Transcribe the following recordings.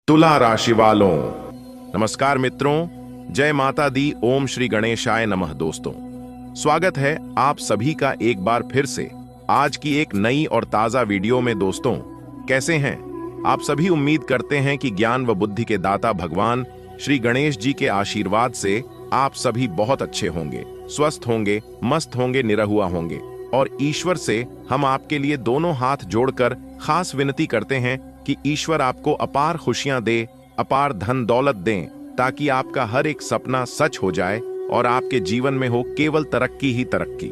तुला राशि वालों, नमस्कार मित्रों, जय माता दी। ओम श्री गणेशाय नमः। दोस्तों, स्वागत है आप सभी का एक बार फिर से आज की एक नई और ताजा वीडियो में। दोस्तों, कैसे हैं आप सभी? उम्मीद करते हैं कि ज्ञान व बुद्धि के दाता भगवान श्री गणेश जी के आशीर्वाद से आप सभी बहुत अच्छे होंगे, स्वस्थ होंगे, मस्त होंगे, निरहुआ होंगे। और ईश्वर से हम आपके लिए दोनों हाथ जोड़कर खास विनती करते हैं कि ईश्वर आपको अपार खुशियां दे, अपार धन दौलत दें, ताकि आपका हर एक सपना सच हो जाए और आपके जीवन में हो केवल तरक्की ही तरक्की।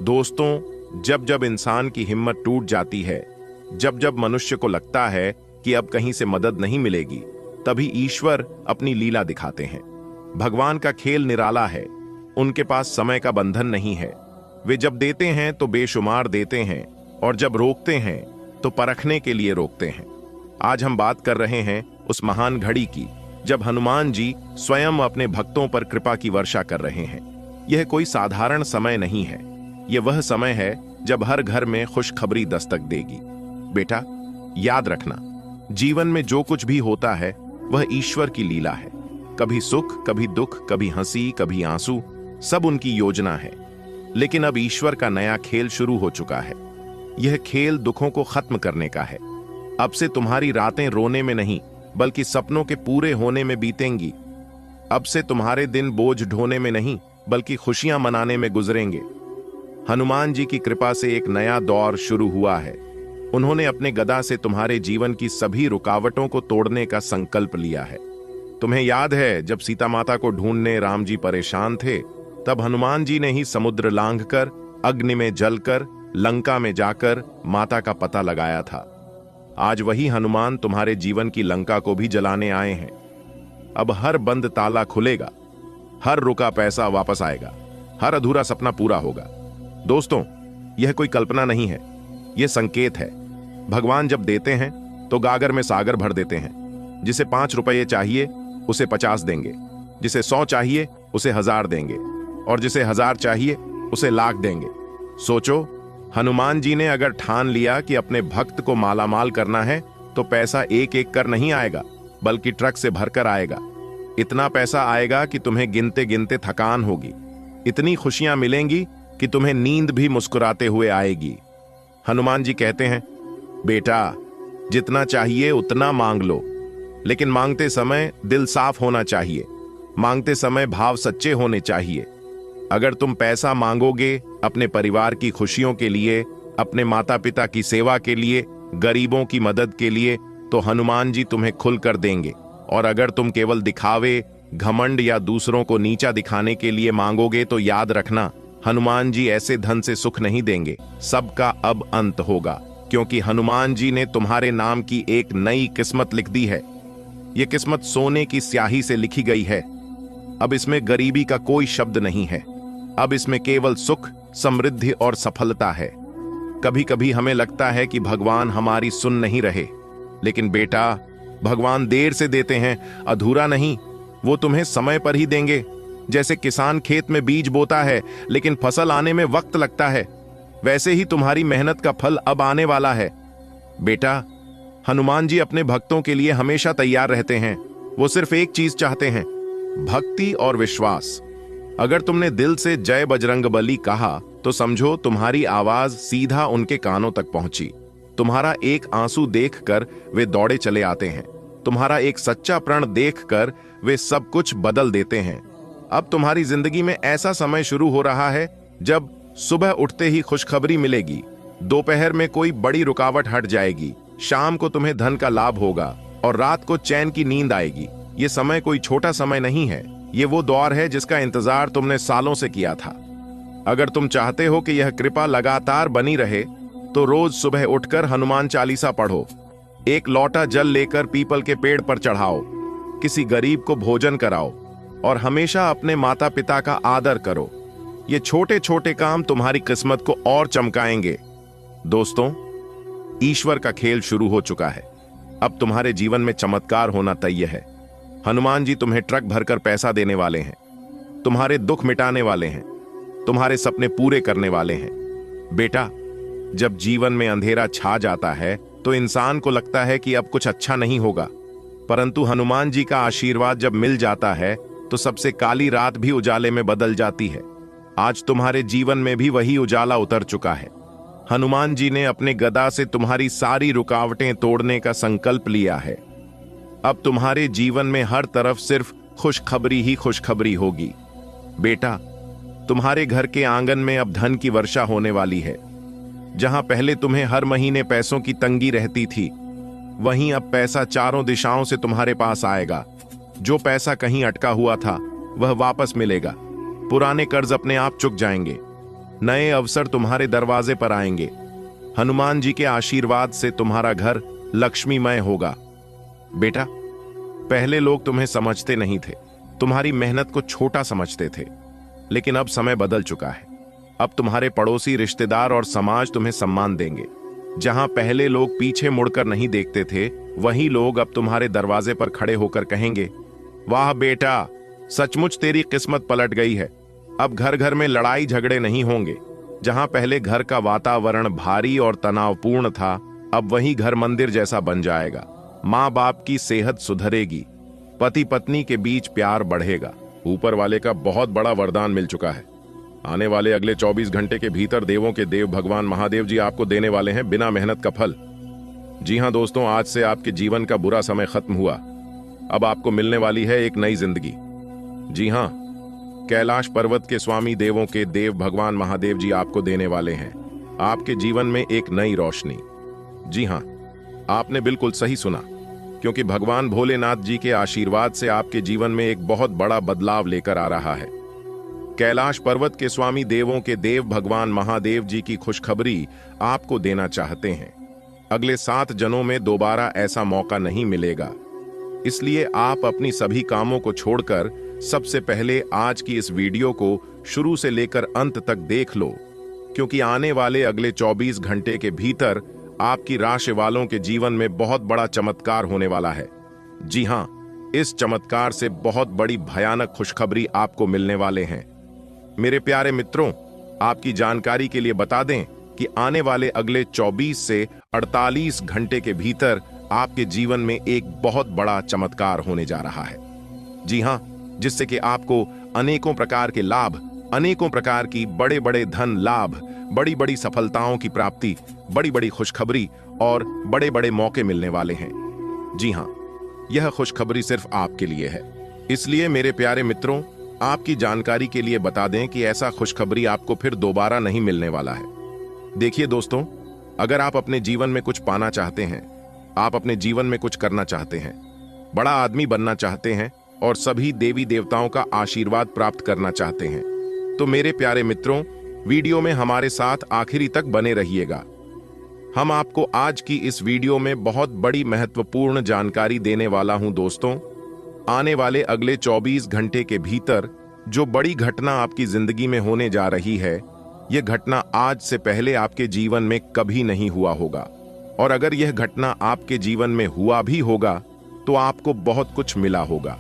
दोस्तों, जब जब इंसान की हिम्मत टूट जाती है, जब जब मनुष्य को लगता है कि अब कहीं से मदद नहीं मिलेगी, तभी ईश्वर अपनी लीला दिखाते हैं। भगवान का खेल निराला है। उनके पास समय का बंधन नहीं है। वे जब देते हैं तो बेशुमार देते हैं, और जब रोकते हैं तो परखने के लिए रोकते हैं। आज हम बात कर रहे हैं उस महान घड़ी की जब हनुमान जी स्वयं अपने भक्तों पर कृपा की वर्षा कर रहे हैं। यह कोई साधारण समय नहीं है। यह वह समय है जब हर घर में खुशखबरी दस्तक देगी। बेटा, याद रखना, जीवन में जो कुछ भी होता है वह ईश्वर की लीला है। कभी सुख, कभी दुख, कभी हंसी, कभी आंसू, सब उनकी योजना है। लेकिन अब ईश्वर का नया खेल शुरू हो चुका है। यह खेल दुखों को खत्म करने का है। अब से तुम्हारी रातें रोने में नहीं, बल्कि सपनों के पूरे होने में बीतेंगी। अब से तुम्हारे दिन बोझ ढोने में नहीं, बल्कि खुशियां मनाने में गुजरेंगे। हनुमान जी की कृपा से एक नया दौर शुरू हुआ है। उन्होंने अपने गदा से तुम्हारे जीवन की सभी रुकावटों को तोड़ने का संकल्प लिया है। तुम्हें याद है, जब सीता माता को ढूंढने राम जी परेशान थे, तब हनुमान जी ने ही समुद्र लांघकर, अग्नि में जलकर, लंका में जाकर माता का पता लगाया था। आज वही हनुमान तुम्हारे जीवन की लंका को भी जलाने आए हैं। अब हर बंद ताला खुलेगा, हर रुका पैसा वापस आएगा, हर अधूरा सपना पूरा होगा। दोस्तों, यह कोई कल्पना नहीं है, यह संकेत है। भगवान जब देते हैं तो गागर में सागर भर देते हैं। जिसे 5 रुपये चाहिए उसे 50 देंगे, जिसे 100 चाहिए उसे 1000 देंगे, और जिसे 1000 चाहिए उसे लाख देंगे। सोचो, हनुमान जी ने अगर ठान लिया कि अपने भक्त को मालामाल करना है, तो पैसा एक एक कर नहीं आएगा, बल्कि ट्रक से भरकर आएगा। इतना पैसा आएगा कि तुम्हें गिनते गिनते थकान होगी। इतनी खुशियां मिलेंगी कि तुम्हें नींद भी मुस्कुराते हुए आएगी। हनुमान जी कहते हैं, बेटा, जितना चाहिए उतना मांग लो, लेकिन मांगते समय दिल साफ होना चाहिए। मांगते समय भाव सच्चे होने चाहिए। अगर तुम पैसा मांगोगे अपने परिवार की खुशियों के लिए, अपने माता पिता की सेवा के लिए, गरीबों की मदद के लिए, तो हनुमान जी तुम्हें खुलकर देंगे। और अगर तुम केवल दिखावे, घमंड या दूसरों को नीचा दिखाने के लिए मांगोगे, तो याद रखना, हनुमान जी ऐसे धन से सुख नहीं देंगे। सबका अब अंत होगा, क्योंकि हनुमान जी ने तुम्हारे नाम की एक नई किस्मत लिख दी है। यह किस्मत सोने की स्याही से लिखी गई है। अब इसमें गरीबी का कोई शब्द नहीं है। अब इसमें केवल सुख, समृद्धि और सफलता है। कभी कभी हमें लगता है कि भगवान हमारी सुन नहीं रहे, लेकिन बेटा, भगवान देर से देते हैं, अधूरा नहीं। वो तुम्हें समय पर ही देंगे। जैसे किसान खेत में बीज बोता है, लेकिन फसल आने में वक्त लगता है, वैसे ही तुम्हारी मेहनत का फल अब आने वाला है। बेटा, हनुमान जी अपने भक्तों के लिए हमेशा तैयार रहते हैं। वो सिर्फ एक चीज चाहते हैं, भक्ति और विश्वास। अगर तुमने दिल से जय बजरंगबली कहा, तो समझो तुम्हारी आवाज सीधा उनके कानों तक पहुंची। तुम्हारा एक आंसू देखकर वे दौड़े चले आते हैं। तुम्हारा एक सच्चा प्रण देखकर वे सब कुछ बदल देते हैं। अब तुम्हारी जिंदगी में ऐसा समय शुरू हो रहा है जब सुबह उठते ही खुशखबरी मिलेगी, दोपहर में कोई बड़ी रुकावट हट जाएगी, शाम को तुम्हें धन का लाभ होगा, और रात को चैन की नींद आएगी। ये समय कोई छोटा समय नहीं है। ये वो दौर है जिसका इंतजार तुमने सालों से किया था। अगर तुम चाहते हो कि यह कृपा लगातार बनी रहे, तो रोज सुबह उठकर हनुमान चालीसा पढ़ो, एक लौटा जल लेकर पीपल के पेड़ पर चढ़ाओ, किसी गरीब को भोजन कराओ, और हमेशा अपने माता पिता का आदर करो। ये छोटे छोटे काम तुम्हारी किस्मत को और चमकाएंगे। दोस्तों, ईश्वर का खेल शुरू हो चुका है। अब तुम्हारे जीवन में चमत्कार होना तय है। हनुमान जी तुम्हें ट्रक भरकर पैसा देने वाले हैं, तुम्हारे दुख मिटाने वाले हैं, तुम्हारे सपने पूरे करने वाले हैं। बेटा, जब जीवन में अंधेरा छा जाता है, तो इंसान को लगता है कि अब कुछ अच्छा नहीं होगा। परंतु हनुमान जी का आशीर्वाद जब मिल जाता है तो सबसे काली रात भी उजाले में बदल जाती है। आज तुम्हारे जीवन में भी वही उजाला उतर चुका है। हनुमान जी ने अपने गदा से तुम्हारी सारी रुकावटें तोड़ने का संकल्प लिया है। अब तुम्हारे जीवन में हर तरफ सिर्फ खुशखबरी ही खुशखबरी होगी। बेटा, तुम्हारे घर के आंगन में अब धन की वर्षा होने वाली है। जहां पहले तुम्हें हर महीने पैसों की तंगी रहती थी, वहीं अब पैसा चारों दिशाओं से तुम्हारे पास आएगा। जो पैसा कहीं अटका हुआ था वह वापस मिलेगा। पुराने कर्ज अपने आप चुक जाएंगे। नए अवसर तुम्हारे दरवाजे पर आएंगे। हनुमान जी के आशीर्वाद से तुम्हारा घर लक्ष्मीमय होगा। बेटा, पहले लोग तुम्हें समझते नहीं थे, तुम्हारी मेहनत को छोटा समझते थे, लेकिन अब समय बदल चुका है। अब तुम्हारे पड़ोसी, रिश्तेदार और समाज तुम्हें सम्मान देंगे। जहां पहले लोग पीछे मुड़कर नहीं देखते थे, वही लोग अब तुम्हारे दरवाजे पर खड़े होकर कहेंगे, वाह बेटा, सचमुच तेरी किस्मत पलट गई है। अब घर घर में लड़ाई झगड़े नहीं होंगे। जहां पहले घर का वातावरण भारी और तनावपूर्ण था, अब वही घर मंदिर जैसा बन जाएगा। माँ बाप की सेहत सुधरेगी, पति पत्नी के बीच प्यार बढ़ेगा। ऊपर वाले का बहुत बड़ा वरदान मिल चुका है। आने वाले अगले 24 घंटे के भीतर देवों के देव भगवान महादेव जी आपको देने वाले हैं बिना मेहनत का फल। जी हां दोस्तों, आज से आपके जीवन का बुरा समय खत्म हुआ। अब आपको मिलने वाली है एक नई जिंदगी। जी हां, कैलाश पर्वत के स्वामी देवों के देव भगवान महादेव जी आपको देने वाले हैं आपके जीवन में एक नई रोशनी। जी हां, आपने बिल्कुल सही सुना, क्योंकि भगवान भोलेनाथ जी के आशीर्वाद से आपके जीवन में एक बहुत बड़ा बदलाव लेकर आ रहा है। कैलाश पर्वत के स्वामी देवों के देव भगवान महादेव जी की खुशखबरी आपको देना चाहते हैं। अगले 7 जन्मों में दोबारा ऐसा मौका नहीं मिलेगा। इसलिए आप अपनी सभी कामों को छोड़कर सबसे पहले आज की इस वीडियो को शुरू से लेकर अंत तक देख लो, क्योंकि आने वाले अगले 24 घंटे के भीतर आपकी राशि वालों के जीवन में बहुत बड़ा चमत्कार होने वाला है। जी हां, इस चमत्कार से बहुत बड़ी भयानक खुशखबरी आपको मिलने वाले हैं। मेरे प्यारे मित्रों, आपकी जानकारी के लिए बता दें कि आने वाले अगले 24 से 48 घंटे के भीतर आपके जीवन में एक बहुत बड़ा चमत्कार होने जा रहा है। जी हां, जिससे कि आपको अनेकों प्रकार के लाभ, अनेकों प्रकार की बड़े बड़े धन लाभ, बड़ी बड़ी सफलताओं की प्राप्ति, बड़ी बड़ी खुशखबरी और बड़े बड़े मौके मिलने वाले हैं। जी हां, यह खुशखबरी सिर्फ आपके लिए है। इसलिए मेरे प्यारे मित्रों, आपकी जानकारी के लिए बता दें कि ऐसा खुशखबरी आपको फिर दोबारा नहीं मिलने वाला है। देखिए दोस्तों, अगर आप अपने जीवन में कुछ पाना चाहते हैं, आप अपने जीवन में कुछ करना चाहते हैं, बड़ा आदमी बनना चाहते हैं और सभी देवी देवताओं का आशीर्वाद प्राप्त करना चाहते हैं, तो मेरे प्यारे मित्रों, वीडियो में हमारे साथ आखिरी तक बने रहिएगा। हम आपको आज की इस वीडियो में बहुत बड़ी महत्वपूर्ण जानकारी देने वाला हूं दोस्तों। आने वाले अगले 24 घंटे के भीतर जो बड़ी घटना आपकी जिंदगी में होने जा रही है, यह घटना आज से पहले आपके जीवन में कभी नहीं हुआ होगा। और अगर यह घटना आपके जीवन में हुआ भी होगा तो आपको बहुत कुछ मिला होगा,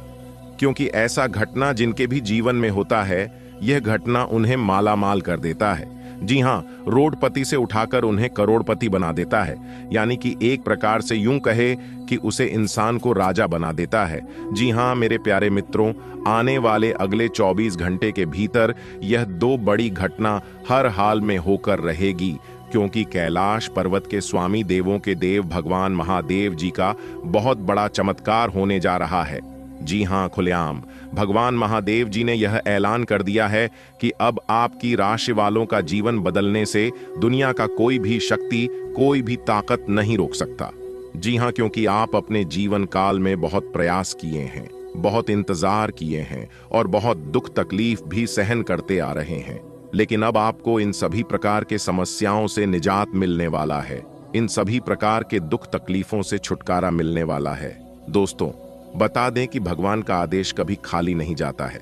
क्योंकि ऐसा घटना जिनके भी जीवन में होता है, यह घटना उन्हें मालामाल कर देता है। जी हां, रोडपति से उठाकर उन्हें करोड़पति बना देता है। यानी कि एक प्रकार से यूं कहे कि उसे इंसान को राजा बना देता है। जी हां मेरे प्यारे मित्रों, आने वाले अगले 24 घंटे के भीतर यह 2 बड़ी घटना हर हाल में होकर रहेगी, क्योंकि कैलाश पर्वत के स्वामी देवों के देव भगवान महादेव जी का बहुत बड़ा चमत्कार होने जा रहा है। जी हां, खुलेआम भगवान महादेव जी ने यह ऐलान कर दिया है कि अब आपकी राशि वालों का जीवन बदलने से दुनिया का कोई भी शक्ति, कोई भी ताकत नहीं रोक सकता। जी हां, क्योंकि आप अपने जीवन काल में बहुत प्रयास किए हैं, बहुत इंतजार किए हैं और बहुत दुख तकलीफ भी सहन करते आ रहे हैं, लेकिन अब आपको इन सभी प्रकार के समस्याओं से निजात मिलने वाला है। इन सभी प्रकार के दुख तकलीफों से छुटकारा मिलने वाला है। दोस्तों, बता दें कि भगवान का आदेश कभी खाली नहीं जाता है।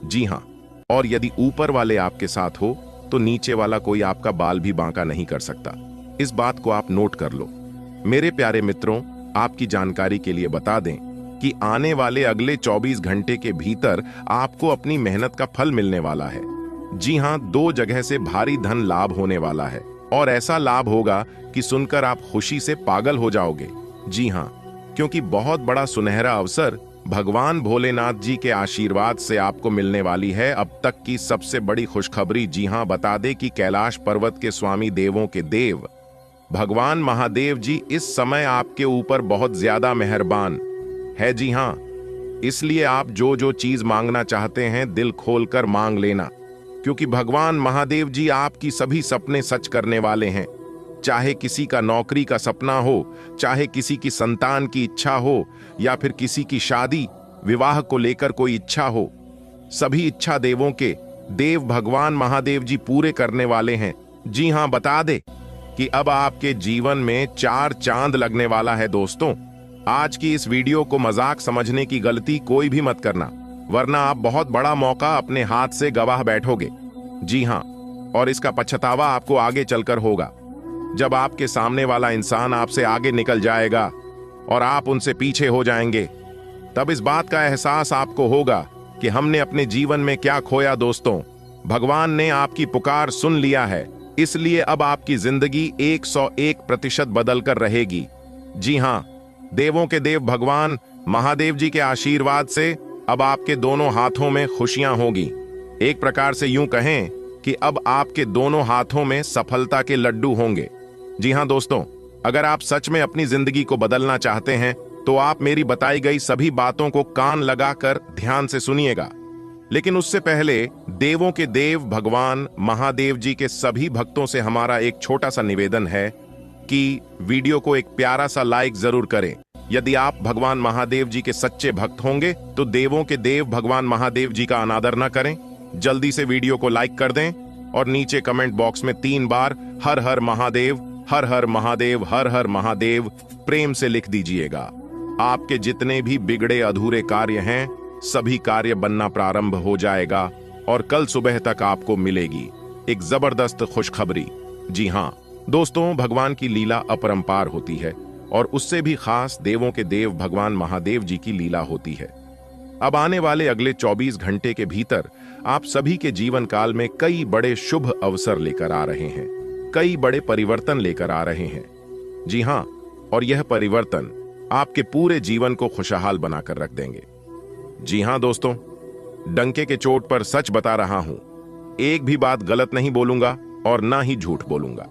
जी हां, और यदि ऊपर वाले आपके साथ हो तो नीचे वाला कोई आपका बाल भी बांका नहीं कर सकता। इस बात को आप नोट कर लो। मेरे प्यारे मित्रों, आपकी जानकारी के लिए बता दें कि आने वाले अगले 24 घंटे के भीतर आपको अपनी मेहनत का फल मिलने वाला है। जी हां, 2 जगह से भारी धन लाभ होने वाला है और ऐसा लाभ होगा कि सुनकर आप खुशी से पागल हो जाओगे। जी हां, क्योंकि बहुत बड़ा सुनहरा अवसर भगवान भोलेनाथ जी के आशीर्वाद से आपको मिलने वाली है अब तक की सबसे बड़ी खुशखबरी। जी हां, बता दें कि कैलाश पर्वत के स्वामी देवों के देव भगवान महादेव जी इस समय आपके ऊपर बहुत ज्यादा मेहरबान है। जी हां, इसलिए आप जो जो चीज मांगना चाहते हैं दिल खोलकर मांग लेना, क्योंकि भगवान महादेव जी आपकी सभी सपने सच करने वाले हैं। चाहे किसी का नौकरी का सपना हो, चाहे किसी की संतान की इच्छा हो, या फिर किसी की शादी विवाह को लेकर कोई इच्छा हो, सभी इच्छा देवों के देव भगवान महादेव जी पूरे करने वाले हैं। जी हां, बता दे कि अब आपके जीवन में 4 चांद लगने वाला है। दोस्तों, आज की इस वीडियो को मजाक समझने की गलती कोई भी मत करना, वरना आप बहुत बड़ा मौका अपने हाथ से गंवा बैठोगे। जी हां, और इसका पछतावा आपको आगे चलकर होगा, जब आपके सामने वाला इंसान आपसे आगे निकल जाएगा और आप उनसे पीछे हो जाएंगे। तब इस बात का एहसास आपको होगा कि हमने अपने जीवन में क्या खोया। दोस्तों, भगवान ने आपकी पुकार सुन लिया है, इसलिए अब आपकी जिंदगी 101% बदलकर रहेगी। जी हां, देवों के देव भगवान महादेव जी के आशीर्वाद से अब आपके दोनों हाथों में खुशियां होगी। एक प्रकार से यूं कहें कि अब आपके दोनों हाथों में सफलता के लड्डू होंगे। जी हां दोस्तों, अगर आप सच में अपनी जिंदगी को बदलना चाहते हैं तो आप मेरी बताई गई सभी बातों को कान लगाकर ध्यान से सुनिएगा। लेकिन उससे पहले देवों के देव भगवान महादेव जी के सभी भक्तों से हमारा एक छोटा सा निवेदन है कि वीडियो को एक प्यारा सा लाइक जरूर करें। यदि आप भगवान महादेव जी के सच्चे भक्त होंगे तो देवों के देव भगवान महादेव जी का अनादर न करें। जल्दी से वीडियो को लाइक कर दें और नीचे कमेंट बॉक्स में 3 बार हर हर महादेव, हर हर महादेव, हर हर महादेव प्रेम से लिख दीजिएगा। आपके जितने भी बिगड़े अधूरे कार्य हैं सभी कार्य बनना प्रारंभ हो जाएगा और कल सुबह तक आपको मिलेगी एक जबरदस्त खुशखबरी। जी हां दोस्तों, भगवान की लीला अपरंपार होती है और उससे भी खास देवों के देव भगवान महादेव जी की लीला होती है। अब आने वाले अगले 24 घंटे के भीतर आप सभी के जीवन काल में कई बड़े शुभ अवसर लेकर आ रहे हैं, कई बड़े परिवर्तन लेकर आ रहे हैं। जी हां, और यह परिवर्तन आपके पूरे जीवन को खुशहाल बनाकर रख देंगे। जी हां दोस्तों, डंके के चोट पर सच बता रहा हूं, एक भी बात गलत नहीं बोलूंगा और ना ही झूठ बोलूंगा।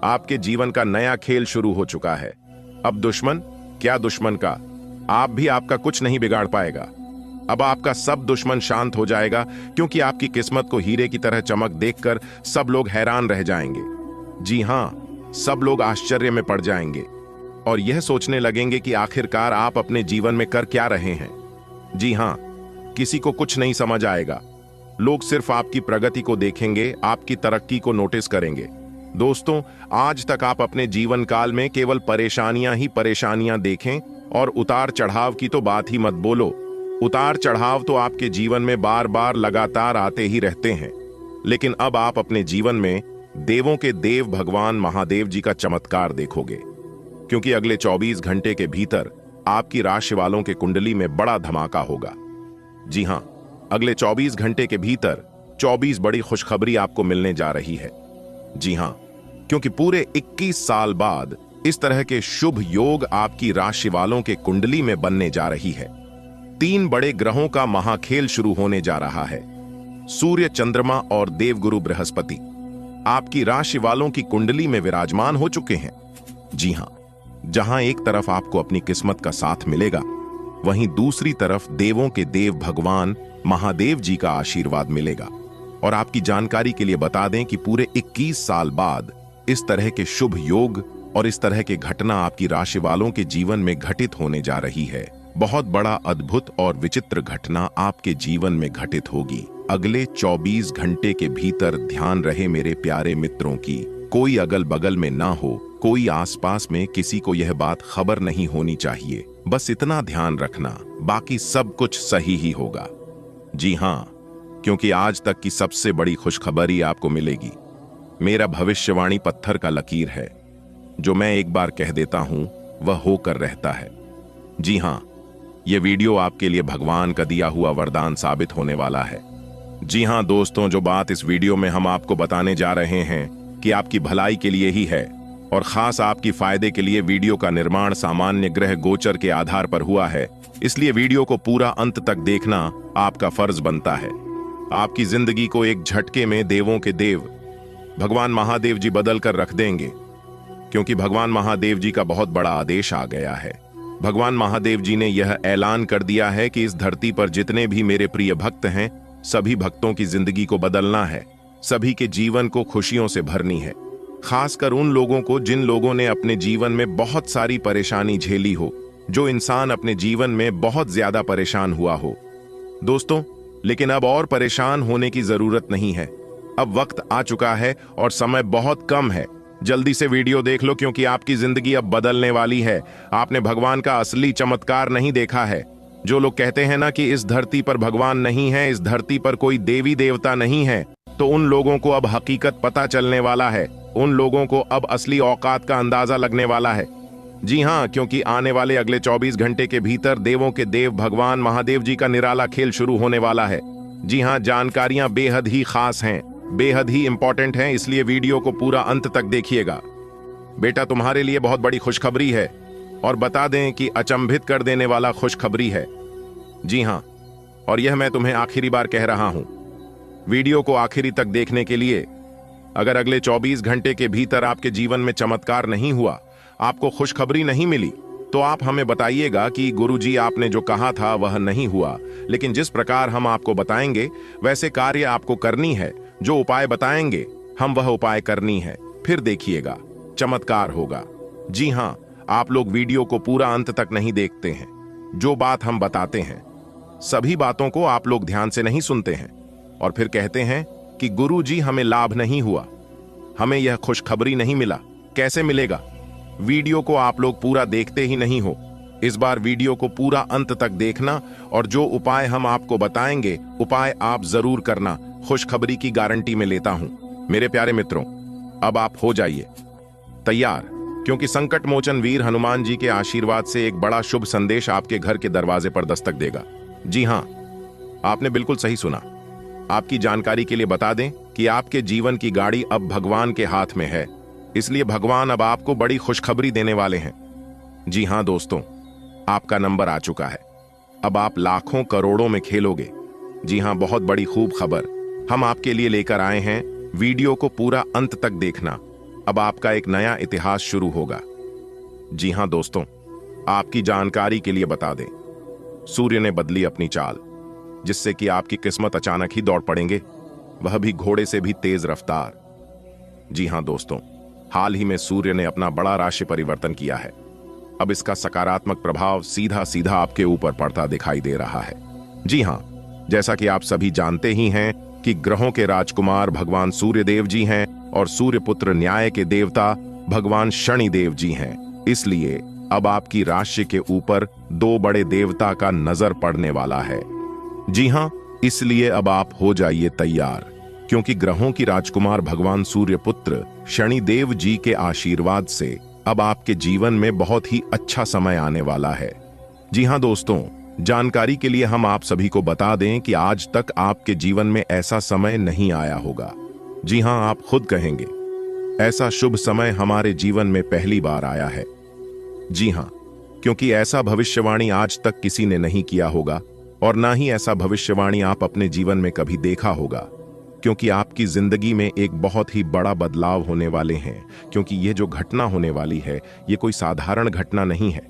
आपके जीवन का नया खेल शुरू हो चुका है। अब दुश्मन क्या दुश्मन का, आप भी आपका कुछ नहीं बिगाड़ पाएगा। अब आपका सब दुश्मन शांत हो जाएगा, क्योंकि आपकी किस्मत को हीरे की तरह चमक देखकर सब लोग हैरान रह जाएंगे। जी हां, सब लोग आश्चर्य में पड़ जाएंगे और यह सोचने लगेंगे कि आखिरकार आप अपने जीवन में कर क्या रहे हैं। जी हां, किसी को कुछ नहीं समझ आएगा। लोग सिर्फ आपकी प्रगति को देखेंगे, आपकी तरक्की को नोटिस करेंगे। दोस्तों, आज तक आप अपने जीवन काल में केवल परेशानियां ही परेशानियां देखें और उतार चढ़ाव की तो बात ही मत बोलो। उतार चढ़ाव तो आपके जीवन में बार बार लगातार आते ही रहते हैं, लेकिन अब आप अपने जीवन में देवों के देव भगवान महादेव जी का चमत्कार देखोगे, क्योंकि अगले 24 घंटे के भीतर आपकी राशि वालों के कुंडली में बड़ा धमाका होगा। जी हां, अगले 24 घंटे के भीतर 24 बड़ी खुशखबरी आपको मिलने जा रही है। जी हां, क्योंकि पूरे 21 साल बाद इस तरह के शुभ योग आपकी राशि वालों के कुंडली में बनने जा रही है। 3 बड़े ग्रहों का महाखेल शुरू होने जा रहा है। सूर्य, चंद्रमा और देवगुरु बृहस्पति आपकी राशि वालों की कुंडली में विराजमान हो चुके हैं। जी हां, जहां एक तरफ आपको अपनी किस्मत का साथ मिलेगा, वहीं दूसरी तरफ देवों के देव भगवान महादेव जी का आशीर्वाद मिलेगा। और आपकी जानकारी के लिए बता दें कि पूरे 21 साल बाद इस तरह के शुभ योग और इस तरह की घटना आपकी राशि वालों के जीवन में घटित होने जा रही है। बहुत बड़ा अद्भुत और विचित्र घटना आपके जीवन में घटित होगी अगले 24 घंटे के भीतर। ध्यान रहे मेरे प्यारे मित्रों की, कोई अगल बगल में ना हो, कोई आसपास में किसी को यह बात खबर नहीं होनी चाहिए। बस इतना ध्यान रखना, बाकी सब कुछ सही ही होगा। जी हां, क्योंकि आज तक की सबसे बड़ी खुशखबरी आपको मिलेगी। मेरा भविष्यवाणी पत्थर का लकीर है, जो मैं एक बार कह देता हूं वह होकर रहता है। जी हां, यह वीडियो आपके लिए भगवान का दिया हुआ वरदान साबित होने वाला है। जी हां दोस्तों, जो बात इस वीडियो में हम आपको बताने जा रहे हैं कि आपकी भलाई के लिए ही है। और खास आपकी फायदे के लिए वीडियो का निर्माण सामान्य ग्रह गोचर के आधार पर हुआ है, इसलिए वीडियो को पूरा अंत तक देखना आपका फर्ज बनता है। आपकी जिंदगी को एक झटके में देवों के देव भगवान महादेव जी बदल कर रख देंगे, क्योंकि भगवान महादेव जी का बहुत बड़ा आदेश आ गया है। भगवान महादेव जी ने यह ऐलान कर दिया है कि इस धरती पर जितने भी मेरे प्रिय भक्त हैं, सभी भक्तों की जिंदगी को बदलना है, सभी के जीवन को खुशियों से भरनी है। खासकर उन लोगों को जिन लोगों ने अपने जीवन में बहुत सारी परेशानी झेली हो, जो इंसान अपने जीवन में बहुत ज्यादा परेशान हुआ हो। दोस्तों, लेकिन अब और परेशान होने की जरूरत नहीं है। अब वक्त आ चुका है और समय बहुत कम है। जल्दी से वीडियो देख लो, क्योंकि आपकी जिंदगी अब बदलने वाली है। आपने भगवान का असली चमत्कार नहीं देखा है। जो लोग कहते हैं ना कि इस धरती पर भगवान नहीं है, इस धरती पर कोई देवी देवता नहीं है, तो उन लोगों को अब हकीकत पता चलने वाला है। उन लोगों को अब असली औकात का अंदाजा लगने वाला है। जी हाँ, क्योंकि आने वाले अगले 24 घंटे के भीतर देवों के देव भगवान महादेव जी का निराला खेल शुरू होने वाला है। जी हाँ, जानकारियां बेहद ही खास हैं, बेहद ही इंपॉर्टेंट हैं, इसलिए वीडियो को पूरा अंत तक देखिएगा। बेटा, तुम्हारे लिए बहुत बड़ी खुशखबरी है, और बता दें कि अचंभित कर देने वाला खुशखबरी है। जी हाँ, और यह मैं तुम्हें आखिरी बार कह रहा हूं। वीडियो को आखिरी तक देखने के लिए, अगर अगले 24 घंटे के भीतर आपके जीवन में चमत्कार नहीं हुआ, आपको खुशखबरी नहीं मिली, तो आप हमें बताइएगा कि गुरुजी आपने जो कहा था वह नहीं हुआ। लेकिन जिस प्रकार हम आपको बताएंगे वैसे कार्य आपको करनी है। जो उपाय बताएंगे हम वह उपाय करनी है, फिर देखिएगा चमत्कार होगा। जी हाँ, आप लोग वीडियो को पूरा अंत तक नहीं देखते हैं। जो बात हम बताते हैं, सभी बातों को आप लोग ध्यान से नहीं सुनते हैं, और फिर कहते हैं कि गुरुजी हमें लाभ नहीं हुआ, हमें यह खुशखबरी नहीं मिला। कैसे मिलेगा? वीडियो को आप लोग पूरा देखते ही नहीं हो। इस बार वीडियो को पूरा अंत तक देखना, और जो उपाय हम आपको बताएंगे उपाय आप जरूर करना। खुशखबरी की गारंटी में लेता हूं। मेरे प्यारे मित्रों, अब आप हो जाइए तैयार, क्योंकि संकट मोचन वीर हनुमान जी के आशीर्वाद से एक बड़ा शुभ संदेश आपके घर के दरवाजे पर दस्तक देगा। जी हां, आपने बिल्कुल सही सुना। आपकी जानकारी के लिए बता दें कि आपके जीवन की गाड़ी अब भगवान के हाथ में है, इसलिए भगवान अब आपको बड़ी खुशखबरी देने वाले हैं। जी हां दोस्तों, आपका नंबर आ चुका है। अब आप लाखों करोड़ों में खेलोगे। जी हां, बहुत बड़ी खूब खबर हम आपके लिए लेकर आए हैं। वीडियो को पूरा अंत तक देखना। अब आपका एक नया इतिहास शुरू होगा। जी हां दोस्तों, आपकी जानकारी के लिए बता दें, सूर्य ने बदली अपनी चाल, जिससे कि आपकी किस्मत अचानक ही दौड़ पड़ेंगे, वह भी घोड़े से भी तेज रफ्तार। जी हां दोस्तों, हाल ही में सूर्य ने अपना बड़ा राशि परिवर्तन किया है। अब इसका सकारात्मक प्रभाव सीधा सीधा आपके ऊपर पड़ता दिखाई दे रहा है। जी हां, जैसा कि आप सभी जानते ही हैं कि ग्रहों के राजकुमार भगवान सूर्य देव जी हैं, और सूर्य पुत्र न्याय के देवता भगवान शनि देव जी हैं। इसलिए अब आपकी राशि के ऊपर दो बड़े देवता का नजर पड़ने वाला है। जी हां, इसलिए अब आप हो जाइए तैयार, क्योंकि ग्रहों की राजकुमार भगवान सूर्य पुत्र शनि देव जी के आशीर्वाद से अब आपके जीवन में बहुत ही अच्छा समय आने वाला है। जी हां दोस्तों, जानकारी के लिए हम आप सभी को बता दें कि आज तक आपके जीवन में ऐसा समय नहीं आया होगा। जी हां, आप खुद कहेंगे, ऐसा शुभ समय हमारे जीवन में पहली बार आया है। जी हां, क्योंकि ऐसा भविष्यवाणी आज तक किसी ने नहीं किया होगा, और ना ही ऐसा भविष्यवाणी आप अपने जीवन में कभी देखा होगा, क्योंकि आपकी जिंदगी में एक बहुत ही बड़ा बदलाव होने वाले हैं। क्योंकि ये जो घटना होने वाली है, ये कोई साधारण घटना नहीं है।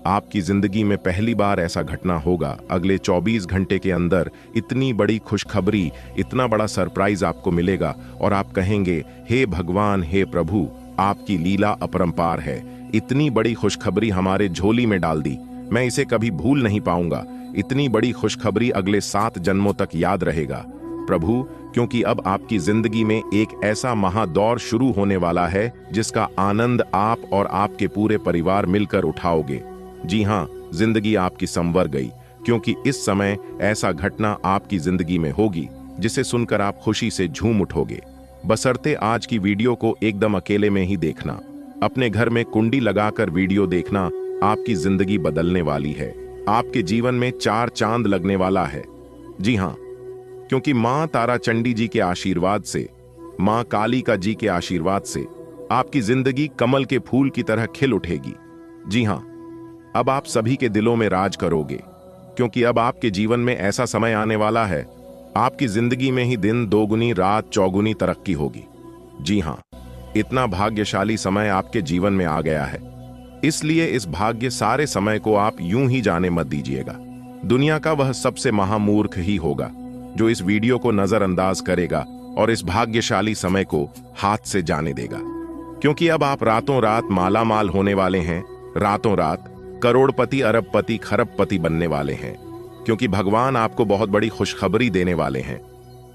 आपकी जिंदगी में पहली बार ऐसा घटना होगा। अगले 24 घंटे के अंदर इतनी बड़ी खुशखबरी, इतना बड़ा सरप्राइज आपको मिलेगा, और आप कहेंगे, हे भगवान, हे प्रभु, आपकी लीला अपरंपार है। इतनी बड़ी खुशखबरी हमारे झोली में डाल दी, मैं इसे कभी भूल नहीं पाऊंगा। इतनी बड़ी खुशखबरी अगले 7 जन्मों तक याद रहेगा प्रभु, क्योंकि अब आपकी जिंदगी में एक ऐसा महादौर शुरू होने वाला है जिसका आनंद आप और आपके पूरे परिवार मिलकर उठाओगे। जी हां, जिंदगी आपकी संवर गई, क्योंकि इस समय ऐसा घटना आपकी जिंदगी में होगी जिसे सुनकर आप खुशी से झूम उठोगे। बशर्ते आज की वीडियो को एकदम अकेले में ही देखना। अपने घर में कुंडी लगाकर वीडियो देखना। आपकी जिंदगी बदलने वाली है। आपके जीवन में 4 चांद लगने वाला है। जी हां, क्योंकि मां तारा चंडी जी के आशीर्वाद से, मां कालिका जी के आशीर्वाद से आपकी जिंदगी कमल के फूल की तरह खिल उठेगी। जी हां, अब आप सभी के दिलों में राज करोगे, क्योंकि अब आपके जीवन में ऐसा समय आने वाला है, आपकी जिंदगी में ही दिन दोगुनी रात चौगुनी तरक्की होगी। जी हां, इतना भाग्यशाली समय आपके जीवन में आ गया है। इसलिए इस भाग्य सारे समय को आप यूं ही जाने मत दीजिएगा। दुनिया का वह सबसे महामूर्ख ही होगा जो इस वीडियो को नजरअंदाज करेगा और इस भाग्यशाली समय को हाथ से जाने देगा, क्योंकि अब आप रातों रात मालामाल होने वाले हैं। रातों रात करोड़पति, अरबपति, खरबपति बनने वाले हैं, क्योंकि भगवान आपको बहुत बड़ी खुशखबरी देने वाले हैं।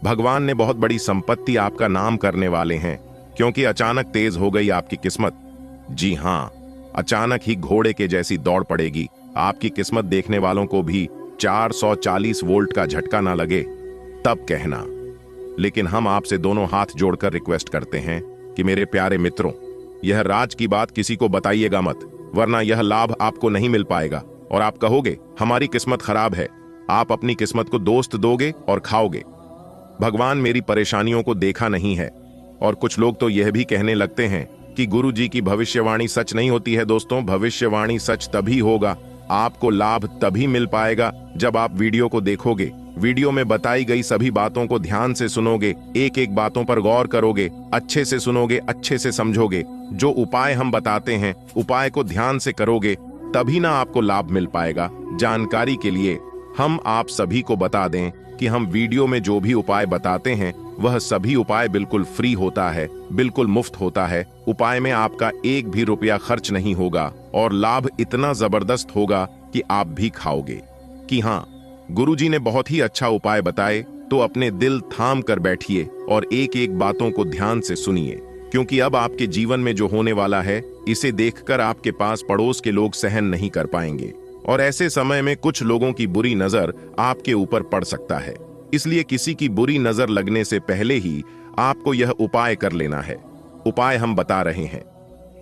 भगवान ने बहुत बड़ी संपत्ति आपका नाम करने वाले हैं, क्योंकि अचानक तेज हो गई आपकी किस्मत। जी हां, अचानक ही घोड़े के जैसी दौड़ पड़ेगी आपकी किस्मत। देखने वालों को भी 440 वोल्ट का झटका ना लगे तब कहना। लेकिन हम आपसे दोनों हाथ जोड़कर रिक्वेस्ट करते हैं कि मेरे प्यारे मित्रों, यह राज की बात किसी को बताइएगा मत, वरना यह लाभ आपको नहीं मिल पाएगा और आप कहोगे हमारी किस्मत खराब है। आप अपनी किस्मत को दोस्त दोगे और खाओगे। भगवान मेरी परेशानियों को देखा नहीं है। और कुछ लोग तो यह भी कहने लगते हैं कि गुरु जी की भविष्यवाणी सच नहीं होती है। दोस्तों, भविष्यवाणी सच तभी होगा, आपको लाभ तभी मिल पाएगा जब आप वीडियो को देखोगे, वीडियो में बताई गई सभी बातों को ध्यान से सुनोगे, एक एक बातों पर गौर करोगे, अच्छे से सुनोगे, अच्छे से समझोगे। जो उपाय हम बताते हैं उपाय को ध्यान से करोगे, तभी ना आपको लाभ मिल पाएगा। जानकारी के लिए हम आप सभी को बता दें कि हम वीडियो में जो भी उपाय बताते हैं वह सभी उपाय बिल्कुल फ्री होता है, बिल्कुल मुफ्त होता है। उपाय में आपका एक भी रुपया खर्च नहीं होगा और लाभ इतना जबरदस्त होगा कि आप भी खाओगे। कि हाँ, गुरुजी ने बहुत ही अच्छा उपाय बताए, तो अपने दिल थाम कर बैठिए और एक एक बातों को ध्यान से सुनिए, क्योंकि अब आपके जीवन में जो होने वाला है इसे देखकर आपके पास पड़ोस के लोग सहन नहीं कर पाएंगे और ऐसे समय में कुछ लोगों की बुरी नजर आपके ऊपर पड़ सकता है। इसलिए किसी की बुरी नजर लगने से पहले ही आपको यह उपाय कर लेना है। उपाय हम बता रहे हैं।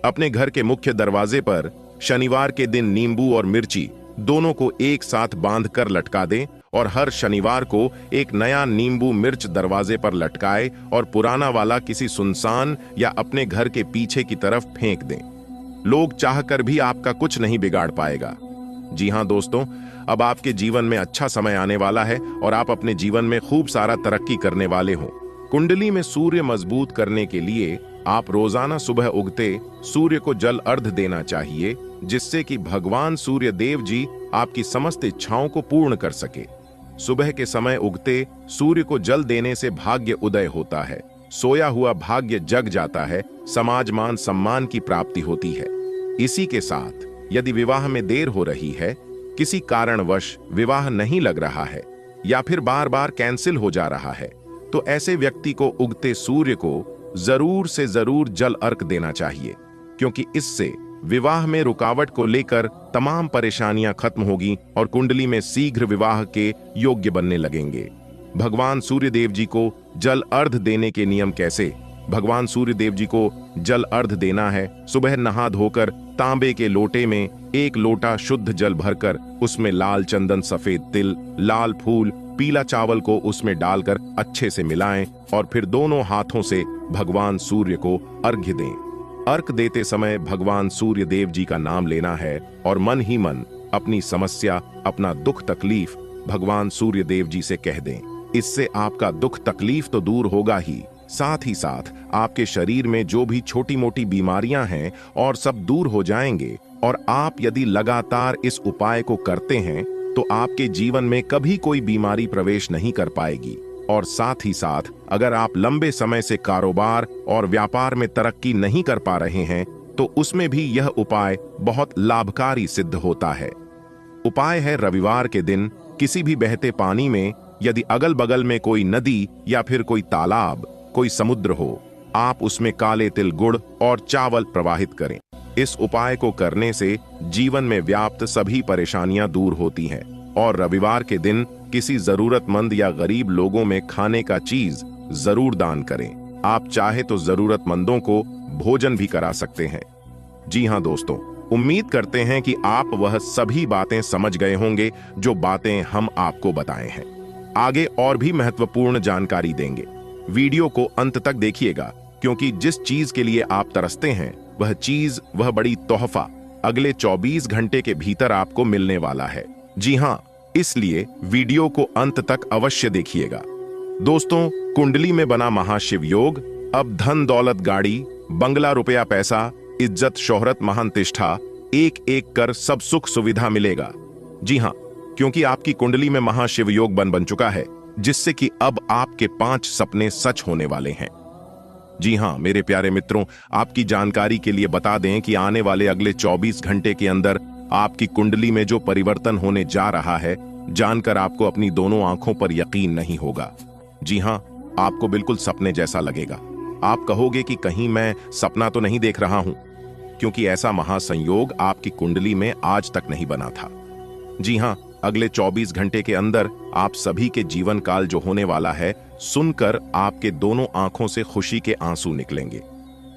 अपने घर के मुख्य दरवाजे पर शनिवार के दिन नींबू और मिर्ची दोनों को एक साथ बांध कर लटका दें और हर शनिवार को एक नया नींबू मिर्च दरवाजे पर लटकाए और पुराना वाला किसी सुनसान या अपने घर के पीछे की तरफ फेंक दें। लोग चाहकर भी आपका कुछ नहीं बिगाड़ पाएगा। जी हां दोस्तों, अब आपके जीवन में अच्छा समय आने वाला है और आप अपने जीवन में खूब सारा तरक्की करने वाले हो। कुंडली में सूर्य मजबूत करने के लिए आप रोजाना सुबह उगते सूर्य को जल अर्घ देना चाहिए, जिससे कि भगवान सूर्य देव जी आपकी समस्त इच्छाओं को पूर्ण कर सके। सुबह के समय उगते सूर्य को जल देने से भाग्य उदय होता है, सोया हुआ भाग्य जग जाता है, समाज मान सम्मान की प्राप्ति होती है। इसी के साथ यदि विवाह में देर हो रही है, किसी कारणवश विवाह नहीं लग रहा है या फिर बार बार कैंसिल हो जा रहा है, तो ऐसे व्यक्ति को उगते सूर्य को जरूर से जरूर जल अर्घ देना चाहिए, क्योंकि इससे विवाह में रुकावट को लेकर तमाम परेशानियां खत्म होगी और कुंडली में शीघ्र विवाह के योग्य बनने लगेंगे। भगवान सूर्य देव जी को जल अर्घ देने के नियम कैसे? भगवान सूर्य देव जी को जल अर्घ देना है। सुबह नहा धोकर तांबे के लोटे में एक लोटा शुद्ध जल भरकर उसमें लाल चंदन, सफेद तिल, लाल फूल, पीला चावल को उसमें डालकर अच्छे से मिलाएं और फिर दोनों हाथों से भगवान सूर्य को अर्घ्य दें। अर्घ देते समय भगवान सूर्य देव जी का नाम लेना है और मन ही मन अपनी समस्या, अपना दुख तकलीफ भगवान सूर्य देव जी से कह दें। इससे आपका दुख तकलीफ तो दूर होगा ही, साथ ही साथ आपके शरीर में जो भी छोटी मोटी बीमारियां हैं और सब दूर हो जाएंगे। और आप यदि लगातार इस उपाय को करते हैं तो आपके जीवन में कभी कोई बीमारी प्रवेश नहीं कर पाएगी। और साथ ही साथ अगर आप लंबे समय से कारोबार और व्यापार में तरक्की नहीं कर पा रहे हैं तो उसमें भी यह उपाय बहुत लाभकारी सिद्ध होता है। उपाय है रविवार के दिन किसी भी बहते पानी में यदि अगल बगल में कोई नदी या फिर कोई तालाब, कोई समुद्र हो, आप उसमें काले तिल, गुड़ और चावल प्रवाहित करें। इस उपाय को करने से जीवन में व्याप्त सभी परेशानियां दूर होती हैं। और रविवार के दिन किसी जरूरतमंद या गरीब लोगों में खाने का चीज जरूर दान करें। आप चाहे तो जरूरतमंदों को भोजन भी करा सकते हैं। जी हां दोस्तों, उम्मीद करते हैं कि आप वह सभी बातें समझ गए होंगे जो बातें हम आपको बताए हैं। आगे और भी महत्वपूर्ण जानकारी देंगे। वीडियो को अंत तक देखिएगा, क्योंकि जिस चीज के लिए आप तरसते हैं वह चीज, वह बड़ी तोहफा अगले 24 घंटे के भीतर आपको मिलने वाला है। जी हां, इसलिए वीडियो को अंत तक अवश्य देखिएगा। दोस्तों, कुंडली में बना महाशिव योग अब धन दौलत गाड़ी बंगला रुपया पैसा इज्जत शोहरत महान तिष्ठा एक एक कर सब सुख सुविधा मिलेगा। जी हां, क्योंकि आपकी कुंडली में महाशिव योग बन चुका है, जिससे कि अब आपके 5 सपने सच होने वाले हैं। जी हां मेरे प्यारे मित्रों, आपकी जानकारी के लिए बता दें कि आने वाले अगले 24 घंटे के अंदर आपकी कुंडली में जो परिवर्तन होने जा रहा है, जानकर आपको अपनी दोनों आंखों पर यकीन नहीं होगा। जी हां, आपको बिल्कुल सपने जैसा लगेगा। आप कहोगे कि कहीं मैं सपना तो नहीं देख रहा हूं, क्योंकि ऐसा महासंयोग आपकी कुंडली में आज तक नहीं बना था। जी हां, अगले 24 घंटे के अंदर आप सभी के जीवन काल जो होने वाला है, सुनकर आपके दोनों आंखों से खुशी के आंसू निकलेंगे,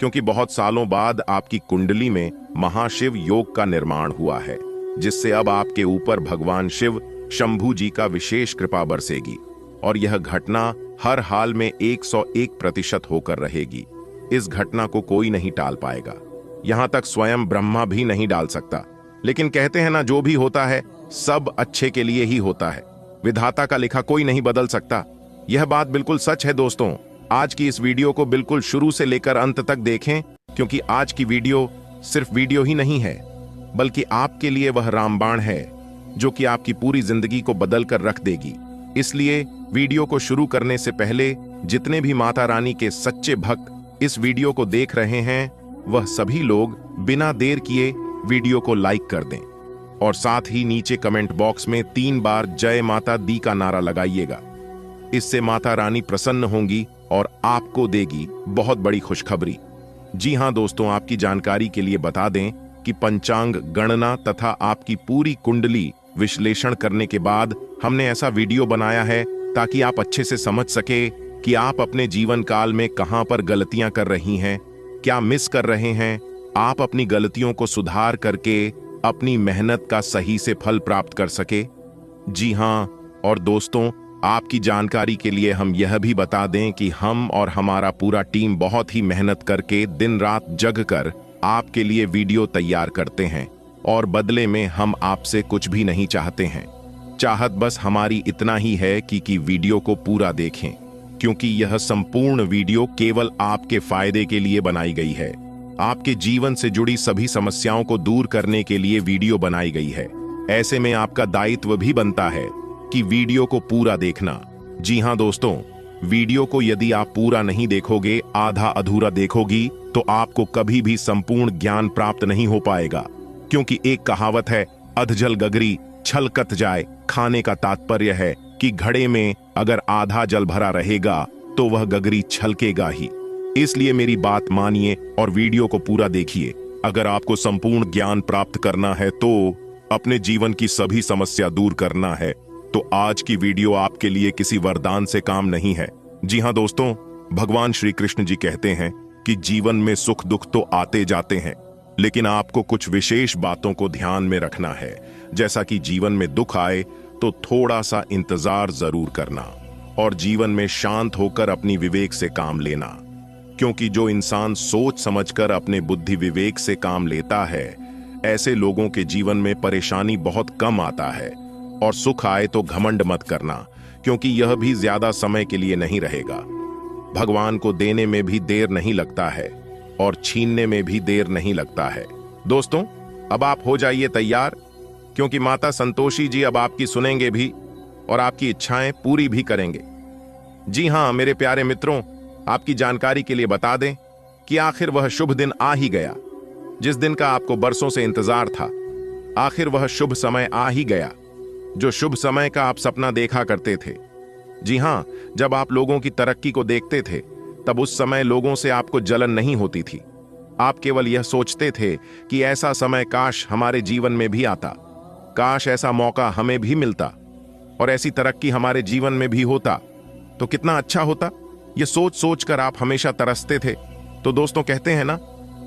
क्योंकि बहुत सालों बाद आपकी कुंडली में महाशिव योग का निर्माण हुआ है, जिससे अब आपके ऊपर भगवान शिव शंभू जी का विशेष कृपा बरसेगी और यह घटना हर हाल में 101% होकर रहेगी। इस घटना को कोई नहीं टाल पाएगा, यहां तक स्वयं ब्रह्मा भी नहीं डाल सकता। लेकिन कहते हैं ना, जो भी होता है सब अच्छे के लिए ही होता है। विधाता का लिखा कोई नहीं बदल सकता। यह बात बिल्कुल सच है। दोस्तों, आज की इस वीडियो को बिल्कुल शुरू से लेकर अंत तक देखें, क्योंकि आज की वीडियो सिर्फ वीडियो ही नहीं है, बल्कि आपके लिए वह रामबाण है जो कि आपकी पूरी जिंदगी को बदल कर रख देगी। इसलिए वीडियो को शुरू करने से पहले जितने भी माता रानी के सच्चे भक्त इस वीडियो को देख रहे हैं, वह सभी लोग बिना देर किए वीडियो को लाइक कर दें और साथ ही नीचे कमेंट बॉक्स में 3 बार जय माता दी का नारा लगाइएगा। इससे माता रानी प्रसन्न होंगी और आपको देगी बहुत बड़ी खुशखबरी। जी हां दोस्तों, आपकी जानकारी के लिए बता दें कि पंचांग गणना तथा आपकी पूरी कुंडली विश्लेषण करने के बाद हमने ऐसा वीडियो बनाया है ताकि आप अच्छे से समझ सके कि आप अपने जीवन काल में कहां पर गलतियां कर रही हैं, क्या मिस कर रहे हैं। आप अपनी गलतियों को सुधार करके अपनी मेहनत का सही से फल प्राप्त कर सके। जी हां, और दोस्तों, आपकी जानकारी के लिए हम यह भी बता दें कि हम और हमारा पूरा टीम बहुत ही मेहनत करके दिन रात जग कर आपके लिए वीडियो तैयार करते हैं और बदले में हम आपसे कुछ भी नहीं चाहते हैं। चाहत बस हमारी इतना ही है कि वीडियो को पूरा देखें, क्योंकि यह संपूर्ण वीडियो केवल आपके फायदे के लिए बनाई गई है। आपके जीवन से जुड़ी सभी समस्याओं को दूर करने के लिए वीडियो बनाई गई है। ऐसे में आपका दायित्व भी बनता है कि वीडियो को पूरा देखना। जी हां दोस्तों, वीडियो को यदि आप पूरा नहीं देखोगे, आधा अधूरा देखोगी, तो आपको कभी भी संपूर्ण ज्ञान प्राप्त नहीं हो पाएगा। क्योंकि एक कहावत है, अधजल गगरी छलकत जाए। खाने का तात्पर्य है कि घड़े में अगर आधा जल भरा रहेगा तो वह गगरी छलकेगा ही। इसलिए मेरी बात मानिए और वीडियो को पूरा देखिए। अगर आपको संपूर्ण ज्ञान प्राप्त करना है, तो अपने जीवन की सभी समस्या दूर करना है, तो आज की वीडियो आपके लिए किसी वरदान से काम नहीं है। जी हां दोस्तों, भगवान श्री कृष्ण जी कहते हैं कि जीवन में सुख दुख तो आते जाते हैं, लेकिन आपको कुछ विशेष बातों को ध्यान में रखना है। जैसा कि जीवन में दुख आए तो थोड़ा सा इंतजार जरूर करना और जीवन में शांत होकर अपनी विवेक से काम लेना, क्योंकि जो इंसान सोच समझकर अपने बुद्धि विवेक से काम लेता है, ऐसे लोगों के जीवन में परेशानी बहुत कम आता है। और सुख आए तो घमंड मत करना, क्योंकि यह भी ज्यादा समय के लिए नहीं रहेगा। भगवान को देने में भी देर नहीं लगता है और छीनने में भी देर नहीं लगता है। दोस्तों, अब आप हो जाइए तैयार, क्योंकि माता संतोषी जी अब आपकी सुनेंगे भी और आपकी इच्छाएं पूरी भी करेंगे। जी हां मेरे प्यारे मित्रों, आपकी जानकारी के लिए बता दें कि आखिर वह शुभ दिन आ ही गया, जिस दिन का आपको बरसों से इंतजार था। आखिर वह शुभ समय आ ही गया, जो शुभ समय का आप सपना देखा करते थे। जी हां, जब आप लोगों की तरक्की को देखते थे, तब उस समय लोगों से आपको जलन नहीं होती थी। आप केवल यह सोचते थे कि ऐसा समय काश हमारे जीवन में भी आता, काश ऐसा मौका हमें भी मिलता और ऐसी तरक्की हमारे जीवन में भी होता तो कितना अच्छा होता। यह सोच सोच कर आप हमेशा तरसते थे। तो दोस्तों, कहते हैं ना,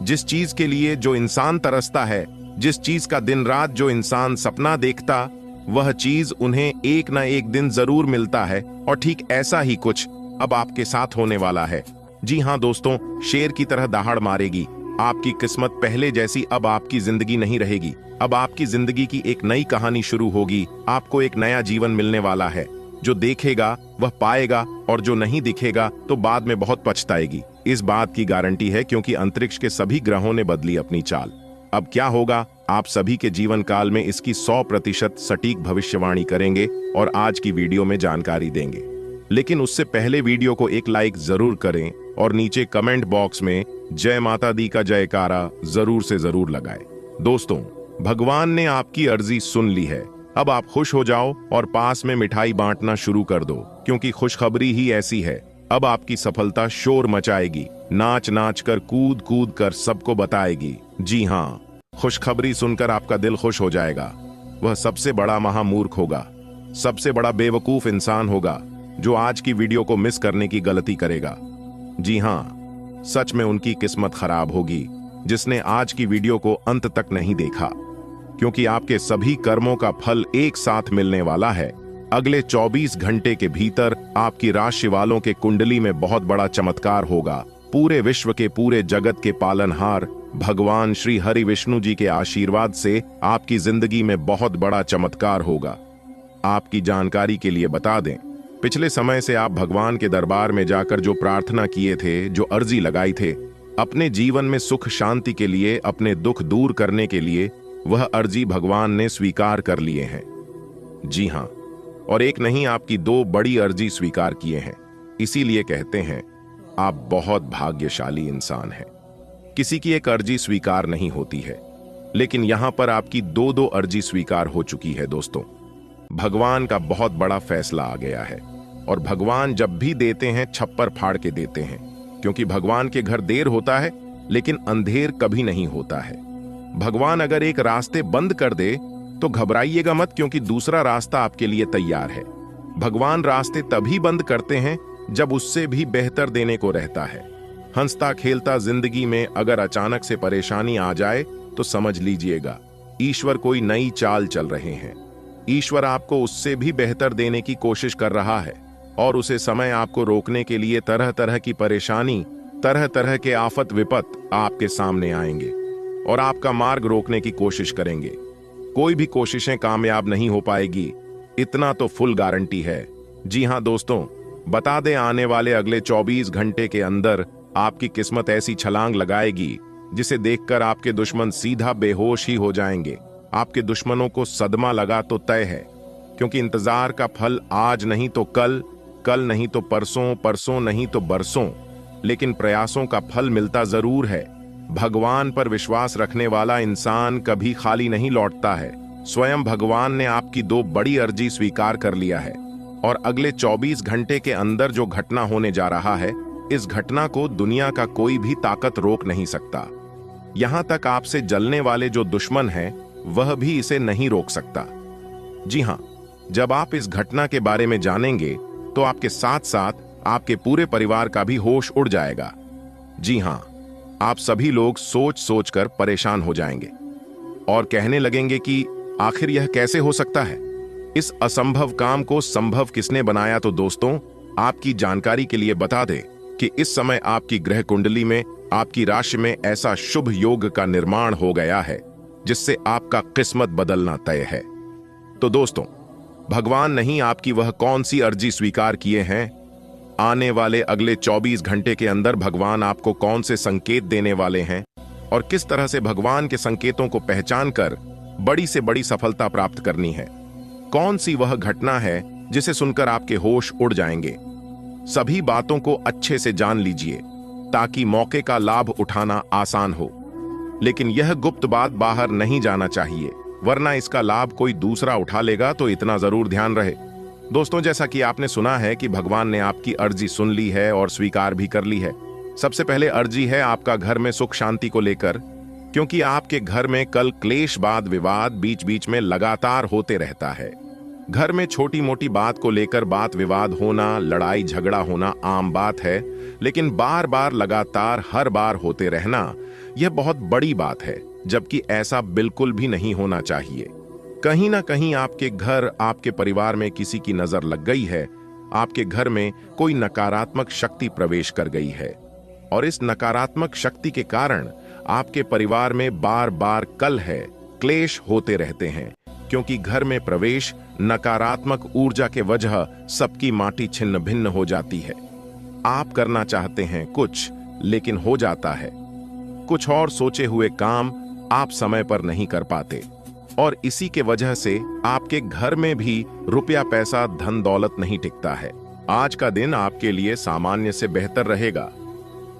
जिस चीज के लिए जो इंसान तरसता है, जिस चीज का दिन रात जो इंसान सपना देखता, वह चीज उन्हें एक ना एक दिन जरूर मिलता है। और ठीक ऐसा ही कुछ अब आपके साथ होने वाला है। जी हाँ दोस्तों, शेर की तरह दहाड़ मारेगी। आपकी किस्मत पहले जैसी अब आपकी जिंदगी नहीं रहेगी। अब आपकी जिंदगी की एक नई कहानी शुरू होगी। आपको एक नया जीवन मिलने वाला है। जो देखेगा वह पाएगा, और जो नहीं दिखेगा तो बाद में बहुत पछताएगी। इस बात की गारंटी है, क्योंकि अंतरिक्ष के सभी ग्रहों ने बदली अपनी चाल। अब क्या होगा, आप सभी के जीवन काल में इसकी 100% सटीक भविष्यवाणी करेंगे और आज की वीडियो में जानकारी देंगे। लेकिन उससे पहले वीडियो को एक लाइक जरूर करें और नीचे कमेंट बॉक्स में जय माता दी का जयकारा जरूर से जरूर लगाएं। दोस्तों, भगवान ने आपकी अर्जी सुन ली है। अब आप खुश हो जाओ और पास में मिठाई बांटना शुरू कर दो, क्योंकि खुशखबरी ही ऐसी है। अब आपकी सफलता शोर मचाएगी, नाच नाच कर, कूद कूद कर सबको बताएगी। जी हाँ, खुशखबरी सुनकर आपका दिल खुश हो जाएगा। वह सबसे बड़ा महामूर्ख होगा, सबसे बड़ा बेवकूफ इंसान होगा जो आज की वीडियो को मिस करने की गलती करेगा। जी हाँ, सच में उनकी किस्मत खराब होगी जिसने आज की वीडियो को अंत तक नहीं देखा, क्योंकि आपके सभी कर्मों का फल एक साथ मिलने वाला है। अगले 24 घंटे के भीतर आपकी राशि वालों के कुंडली में बहुत बड़ा चमत्कार होगा। पूरे विश्व के, पूरे जगत के पालनहार भगवान श्री हरि विष्णु जी के आशीर्वाद से आपकी जिंदगी में बहुत बड़ा चमत्कार होगा। आपकी जानकारी के लिए बता दें, पिछले समय से आप भगवान के दरबार में जाकर जो प्रार्थना किए थे, जो अर्जी लगाई थे, अपने जीवन में सुख शांति के लिए, अपने दुख दूर करने के लिए, वह अर्जी भगवान ने स्वीकार कर लिए हैं। जी हाँ, और एक नहीं, आपकी 2 बड़ी अर्जी स्वीकार किए हैं। इसीलिए कहते हैं आप बहुत भाग्यशाली इंसान हैं। किसी की एक अर्जी स्वीकार नहीं होती है, लेकिन यहां पर आपकी 2 अर्जी स्वीकार हो चुकी है। दोस्तों, भगवान का बहुत बड़ा फैसला आ गया है, और भगवान जब भी देते हैं छप्पर फाड़ के देते हैं, क्योंकि भगवान के घर देर होता है लेकिन अंधेर कभी नहीं होता है। भगवान अगर एक रास्ते बंद कर दे तो घबराइएगा मत, क्योंकि दूसरा रास्ता आपके लिए तैयार है। भगवान रास्ते तभी बंद करते हैं जब उससे भी बेहतर देने को रहता है। हंसता खेलता जिंदगी में अगर अचानक से परेशानी आ जाए तो समझ लीजिएगा ईश्वर कोई नई चाल चल रहे हैं। ईश्वर आपको उससे भी बेहतर देने की कोशिश कर रहा है, और उसे समय आपको रोकने के लिए तरह तरह की परेशानी, तरह तरह के आफत विपत आपके सामने आएंगे और आपका मार्ग रोकने की कोशिश करेंगे। कोई भी कोशिशें कामयाब नहीं हो पाएगी, इतना तो फुल गारंटी है। जी हाँ दोस्तों, बता दें, आने वाले अगले 24 घंटे के अंदर आपकी किस्मत ऐसी छलांग लगाएगी जिसे देखकर आपके दुश्मन सीधा बेहोश ही हो जाएंगे। आपके दुश्मनों को सदमा लगा तो तय है, क्योंकि इंतजार का फल आज नहीं तो कल, कल नहीं तो परसों, परसों नहीं तो बरसों, लेकिन प्रयासों का फल मिलता जरूर है। भगवान पर विश्वास रखने वाला इंसान कभी खाली नहीं लौटता है। स्वयं भगवान ने आपकी 2 बड़ी अर्जी स्वीकार कर लिया है, और अगले 24 घंटे के अंदर जो घटना होने जा रहा है, इस घटना को दुनिया का कोई भी ताकत रोक नहीं सकता। यहां तक आपसे जलने वाले जो दुश्मन हैं, वह भी इसे नहीं रोक सकता। जी हां, जब आप इस घटना के बारे में जानेंगे तो आपके साथ साथ आपके पूरे परिवार का भी होश उड़ जाएगा। जी हां, आप सभी लोग सोच सोच कर परेशान हो जाएंगे और कहने लगेंगे कि आखिर यह कैसे हो सकता है, इस असंभव काम को संभव किसने बनाया। तो दोस्तों, आपकी जानकारी के लिए बता दें कि इस समय आपकी ग्रह कुंडली में, आपकी राशि में ऐसा शुभ योग का निर्माण हो गया है जिससे आपका किस्मत बदलना तय है। तो दोस्तों, भगवान नहीं, आपकी वह कौन सी अर्जी स्वीकार किए हैं। आने वाले अगले 24 घंटे के अंदर भगवान आपको कौन से संकेत देने वाले हैं, और किस तरह से भगवान के संकेतों को पहचान कर बड़ी से बड़ी सफलता प्राप्त करनी है। कौन सी वह घटना है जिसे सुनकर आपके होश उड़ जाएंगे। सभी बातों को अच्छे से जान लीजिए ताकि मौके का लाभ उठाना आसान हो, लेकिन यह गुप्त बात बाहर नहीं जाना चाहिए, वरना इसका लाभ कोई दूसरा उठा लेगा। तो इतना जरूर ध्यान रहे। दोस्तों, जैसा कि आपने सुना है कि भगवान ने आपकी अर्जी सुन ली है और स्वीकार भी कर ली है। सबसे पहले अर्जी है आपका घर में सुख शांति को लेकर, क्योंकि आपके घर में कल क्लेश, वाद विवाद बीच बीच में लगातार होते रहता है। घर में छोटी मोटी बात को लेकर बात विवाद होना, लड़ाई झगड़ा होना आम बात है, लेकिन बार बार लगातार हर बार होते रहना यह बहुत बड़ी बात है, जबकि ऐसा बिल्कुल भी नहीं होना चाहिए। कहीं ना कहीं आपके घर, आपके परिवार में किसी की नजर लग गई है, आपके घर में कोई नकारात्मक शक्ति प्रवेश कर गई है। और इस नकारात्मक शक्ति के कारण आपके परिवार में बार बार कलह, क्लेश होते रहते हैं, क्योंकि घर में प्रवेश नकारात्मक ऊर्जा के वजह सबकी माटी छिन्न भिन्न हो जाती है। आप करना चाहते हैं कुछ, लेकिन हो जाता है कुछ और। सोचे हुए काम आप समय पर नहीं कर पाते और इसी के वजह से आपके घर में भी रुपया पैसा धन दौलत नहीं टिकता है। आज का दिन आपके लिए सामान्य से बेहतर रहेगा।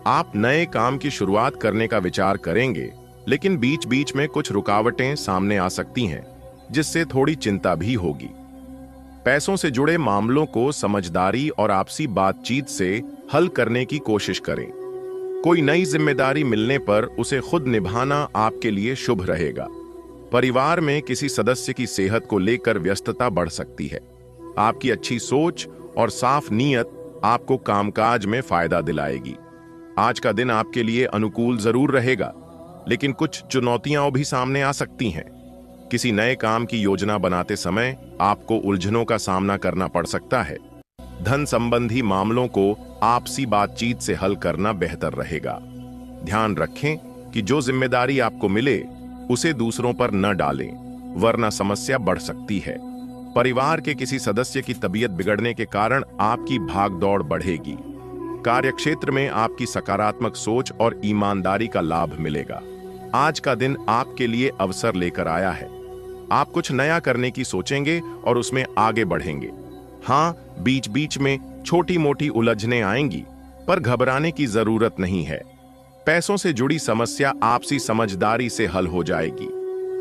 आप नए काम की शुरुआत करने का विचार करेंगे, लेकिन बीच बीच में कुछ रुकावटें सामने आ सकती हैं, जिससे थोड़ी चिंता भी होगी। पैसों से जुड़े मामलों को समझदारी और आपसी बातचीत से हल करने की कोशिश करें। कोई नई जिम्मेदारी मिलने पर उसे खुद निभाना आपके लिए शुभ रहेगा। परिवार में किसी सदस्य की सेहत को लेकर व्यस्तता बढ़ सकती है। आपकी अच्छी सोच और साफ नीयत आपको कामकाज में फायदा दिलाएगी। आज का दिन आपके लिए अनुकूल जरूर रहेगा, लेकिन कुछ चुनौतियां भी सामने आ सकती हैं। किसी नए काम की योजना बनाते समय आपको उलझनों का सामना करना पड़ सकता है। धन संबंधी मामलों को आपसी बातचीत से हल करना बेहतर रहेगा। ध्यान रखें कि जो जिम्मेदारी आपको मिले उसे दूसरों पर न डालें, वरना समस्या बढ़ सकती है। परिवार के किसी सदस्य की तबीयत बिगड़ने के कारण आपकी भागदौड़ बढ़ेगी। कार्यक्षेत्र में आपकी सकारात्मक सोच और ईमानदारी का लाभ मिलेगा। आज का दिन आपके लिए अवसर लेकर आया है। आप कुछ नया करने की सोचेंगे और उसमें आगे बढ़ेंगे। हाँ, बीच बीच में छोटी मोटी उलझनें आएंगी, पर घबराने की जरूरत नहीं है। पैसों से जुड़ी समस्या आपसी समझदारी से हल हो जाएगी।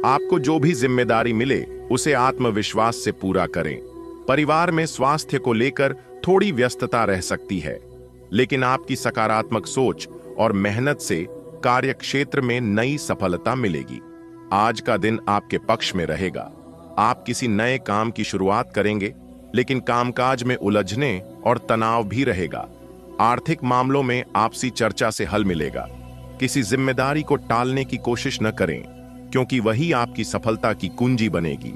आपको जो भी जिम्मेदारी मिले उसे आत्मविश्वास से पूरा करें। परिवार में स्वास्थ्य को लेकर थोड़ी व्यस्तता रह सकती है, लेकिन आपकी सकारात्मक सोच और मेहनत से कार्यक्षेत्र में नई सफलता मिलेगी। आज का दिन आपके पक्ष में रहेगा। आप किसी नए काम की शुरुआत करेंगे, लेकिन कामकाज में उलझने और तनाव भी रहेगा। आर्थिक मामलों में आपसी चर्चा से हल मिलेगा। किसी जिम्मेदारी को टालने की कोशिश न करें, क्योंकि वही आपकी सफलता की कुंजी बनेगी।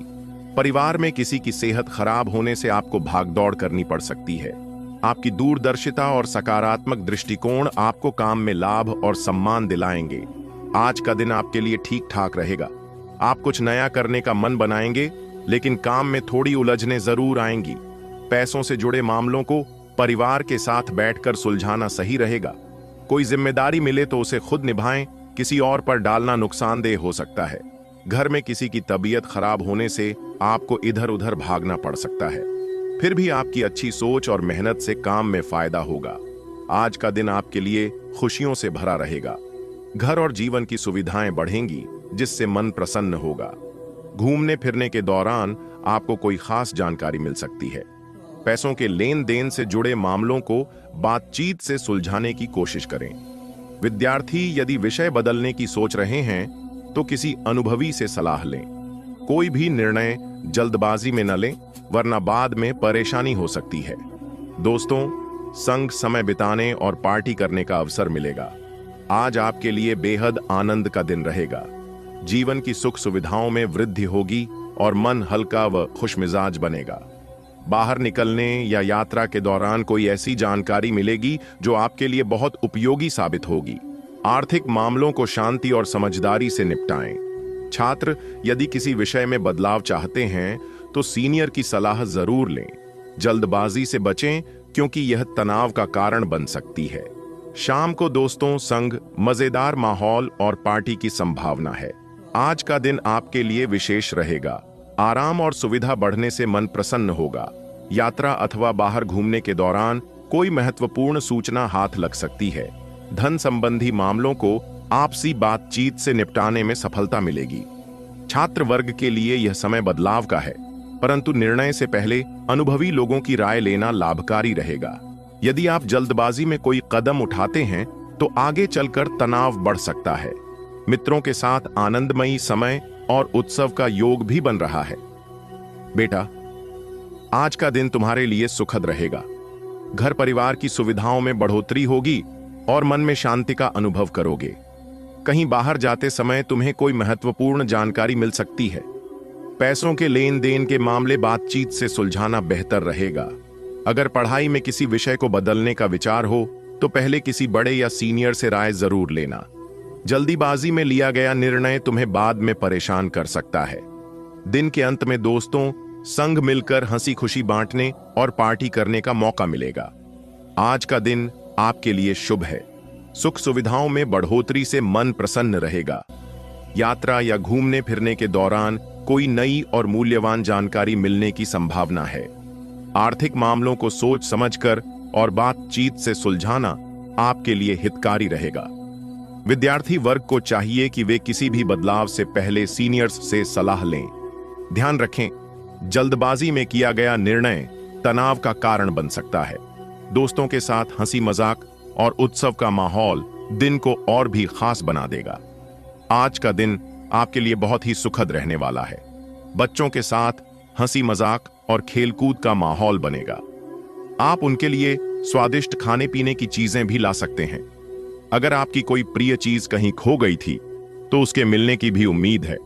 परिवार में किसी की सेहत खराब होने से आपको भागदौड़ करनी पड़ सकती है। आपकी दूरदर्शिता और सकारात्मक दृष्टिकोण आपको काम में लाभ और सम्मान दिलाएंगे। आज का दिन आपके लिए ठीक ठाक रहेगा। आप कुछ नया करने का मन बनाएंगे, लेकिन काम में थोड़ी उलझनें जरूर आएंगी। पैसों से जुड़े मामलों को परिवार के साथ बैठकर सुलझाना सही रहेगा। कोई जिम्मेदारी मिले तो उसे खुद निभाएं, किसी और पर डालना नुकसानदेह हो सकता है। घर में किसी की तबीयत खराब होने से आपको इधर उधर भागना पड़ सकता है। फिर भी आपकी अच्छी सोच और मेहनत से काम में फायदा होगा। आज का दिन आपके लिए खुशियों से भरा रहेगा। घर और जीवन की सुविधाएं बढ़ेंगी, जिससे मन प्रसन्न होगा। घूमने फिरने के दौरान आपको कोई खास जानकारी मिल सकती है। पैसों के लेन देन से जुड़े मामलों को बातचीत से सुलझाने की कोशिश करें। विद्यार्थी यदि विषय बदलने की सोच रहे हैं तो किसी अनुभवी से सलाह लें। कोई भी निर्णय जल्दबाजी में न लें, वरना बाद में परेशानी हो सकती है। दोस्तों, संग समय बिताने और पार्टी करने का अवसर मिलेगा। आज आपके लिए बेहद आनंद का दिन रहेगा। जीवन की सुख सुविधाओं में वृद्धि होगी और मन हल्का व खुशमिजाज बनेगा। बाहर निकलने या यात्रा के दौरान कोई ऐसी जानकारी मिलेगी जो आपके लिए बहुत उपयोगी साबित होगी। आर्थिक मामलों को शांति और समझदारी से निपटाएं। छात्र यदि किसी विषय में बदलाव चाहते हैं तो सीनियर की सलाह जरूर लें। जल्दबाजी से बचें, क्योंकि यह तनाव का कारण बन सकती है। शाम को दोस्तों संग मजेदार माहौल और पार्टी की संभावना है। आज का दिन आपके लिए विशेष रहेगा। आराम और सुविधा बढ़ने से मन प्रसन्न होगा। यात्रा अथवा बाहर घूमने के दौरान कोई महत्वपूर्ण सूचना हाथ लग सकती है। धन संबंधी मामलों को आपसी बातचीत से निपटाने में सफलता मिलेगी। छात्र वर्ग के लिए यह समय बदलाव का है, परंतु निर्णय से पहले अनुभवी लोगों की राय लेना लाभकारी रहेगा। यदि आप जल्दबाजी में कोई कदम उठाते हैं तो आगे चलकर तनाव बढ़ सकता है। मित्रों के साथ आनंदमयी समय और उत्सव का योग भी बन रहा है। बेटा, आज का दिन तुम्हारे लिए सुखद रहेगा। घर परिवार की सुविधाओं में बढ़ोतरी होगी और मन में शांति का अनुभव करोगे। कहीं बाहर जाते समय तुम्हें कोई महत्वपूर्ण जानकारी मिल सकती है। पैसों के लेन देन के मामले बातचीत से सुलझाना बेहतर रहेगा। अगर पढ़ाई में किसी विषय को बदलने का विचार हो तो पहले किसी बड़े या सीनियर से राय जरूर लेना। जल्दीबाजी में लिया गया निर्णय तुम्हें बाद में परेशान कर सकता है। दिन के अंत में दोस्तों संग मिलकर हंसी खुशी बांटने और पार्टी करने का मौका मिलेगा। आज का दिन आपके लिए शुभ है। सुख सुविधाओं में बढ़ोतरी से मन प्रसन्न रहेगा। यात्रा या घूमने फिरने के दौरान कोई नई और मूल्यवान जानकारी मिलने की संभावना है। आर्थिक मामलों को सोच समझकर और बातचीत से सुलझाना आपके लिए हितकारी रहेगा। विद्यार्थी वर्ग को चाहिए कि वे किसी भी बदलाव से पहले सीनियर्स से सलाह लें। ध्यान रखें, जल्दबाजी में किया गया निर्णय तनाव का कारण बन सकता है। दोस्तों के साथ हंसी मजाक और उत्सव का माहौल दिन को और भी खास बना देगा। आज का दिन आपके लिए बहुत ही सुखद रहने वाला है। बच्चों के साथ हंसी मजाक और खेलकूद का माहौल बनेगा। आप उनके लिए स्वादिष्ट खाने पीने की चीजें भी ला सकते हैं। अगर आपकी कोई प्रिय चीज कहीं खो गई थी तो उसके मिलने की भी उम्मीद है।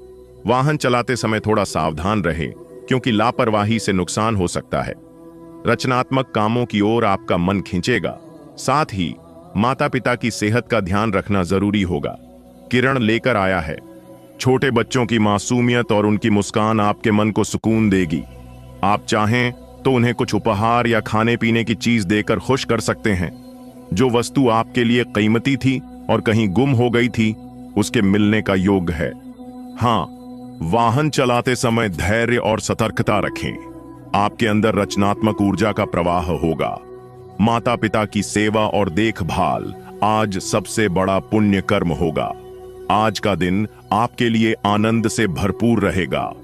वाहन चलाते समय थोड़ा सावधान रहें, क्योंकि लापरवाही से नुकसान हो सकता है। रचनात्मक कामों की ओर आपका मन खींचेगा। साथ ही माता पिता की सेहत का ध्यान रखना जरूरी होगा। किरण लेकर आया है। छोटे बच्चों की मासूमियत और उनकी मुस्कान आपके मन को सुकून देगी। आप चाहें तो उन्हें कुछ उपहार या खाने पीने की चीज देकर खुश कर सकते हैं। जो वस्तु आपके लिए कीमती थी और कहीं गुम हो गई थी, उसके मिलने का योग है। हाँ, वाहन चलाते समय धैर्य और सतर्कता रखें। आपके अंदर रचनात्मक ऊर्जा का प्रवाह होगा। माता पिता की सेवा और देखभाल आज सबसे बड़ा पुण्य कर्म होगा। आज का दिन आपके लिए आनंद से भरपूर रहेगा।